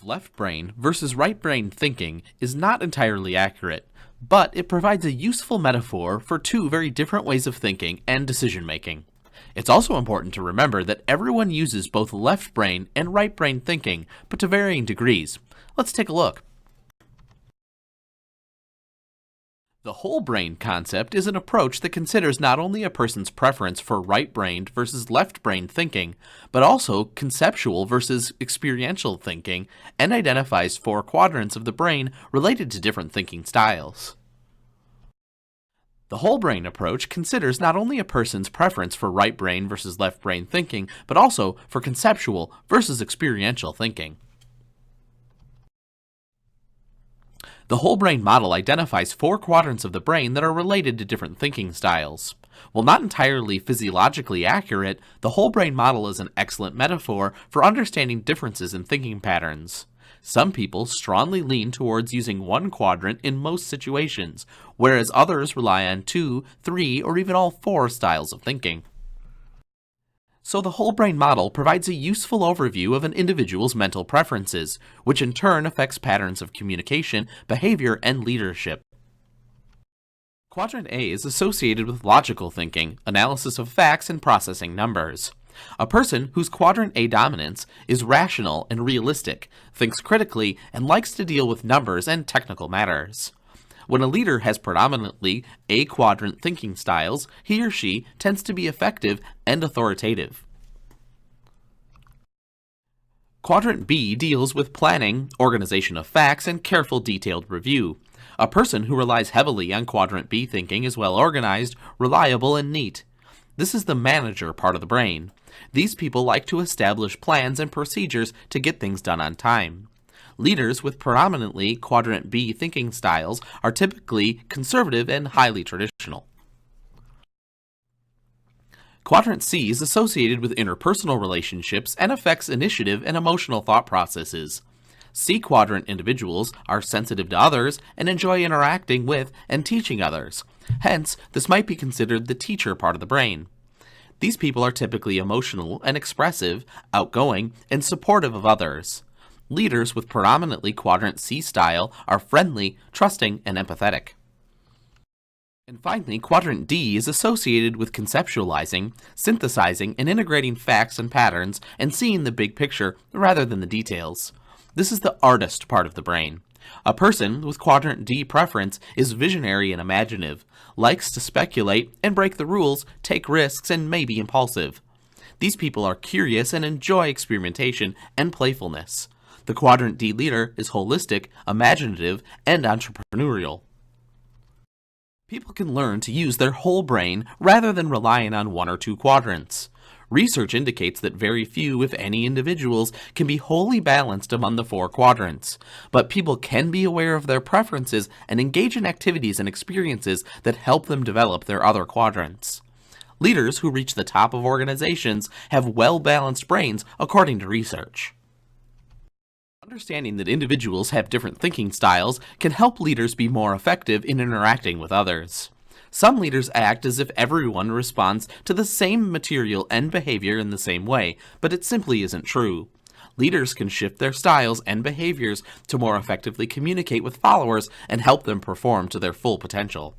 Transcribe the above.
of left brain versus right brain thinking is not entirely accurate, but it provides a useful metaphor for two very different ways of thinking and decision making. It's also important to remember that everyone uses both left brain and right brain thinking, but to varying degrees. Let's take a look. The whole brain concept is an approach that considers not only a person's preference for right-brained versus left-brained thinking, but also conceptual versus experiential thinking, and identifies 4 quadrants of the brain related to different thinking styles. The whole brain approach considers not only a person's preference for right brain versus left brain thinking, but also for conceptual versus experiential thinking. The whole brain model identifies 4 quadrants of the brain that are related to different thinking styles. While not entirely physiologically accurate, the whole brain model is an excellent metaphor for understanding differences in thinking patterns. Some people strongly lean towards using one quadrant in most situations, whereas others rely on 2, 3, or even all 4 styles of thinking. So the whole brain model provides a useful overview of an individual's mental preferences, which in turn affects patterns of communication, behavior, and leadership. Quadrant A is associated with logical thinking, analysis of facts, and processing numbers. A person whose quadrant A dominance is rational and realistic, thinks critically, and likes to deal with numbers and technical matters. When a leader has predominantly A quadrant thinking styles, he or she tends to be effective and authoritative. Quadrant B deals with planning, organization of facts, and careful detailed review. A person who relies heavily on Quadrant B thinking is well organized, reliable, and neat. This is the manager part of the brain. These people like to establish plans and procedures to get things done on time. Leaders with predominantly Quadrant B thinking styles are typically conservative and highly traditional. Quadrant C is associated with interpersonal relationships and affects initiative and emotional thought processes. C quadrant individuals are sensitive to others and enjoy interacting with and teaching others. Hence, this might be considered the teacher part of the brain. These people are typically emotional and expressive, outgoing, and supportive of others. Leaders with predominantly Quadrant C style are friendly, trusting, and empathetic. And finally, Quadrant D is associated with conceptualizing, synthesizing, and integrating facts and patterns and seeing the big picture rather than the details. This is the artist part of the brain. A person with Quadrant D preference is visionary and imaginative, likes to speculate and break the rules, take risks, and may be impulsive. These people are curious and enjoy experimentation and playfulness. The Quadrant D leader is holistic, imaginative, and entrepreneurial. People can learn to use their whole brain rather than relying on 1 or 2 quadrants. Research indicates that very few, if any, individuals can be wholly balanced among the 4 quadrants, but people can be aware of their preferences and engage in activities and experiences that help them develop their other quadrants. Leaders who reach the top of organizations have well-balanced brains according to research. Understanding that individuals have different thinking styles can help leaders be more effective in interacting with others. Some leaders act as if everyone responds to the same material and behavior in the same way, but it simply isn't true. Leaders can shift their styles and behaviors to more effectively communicate with followers and help them perform to their full potential.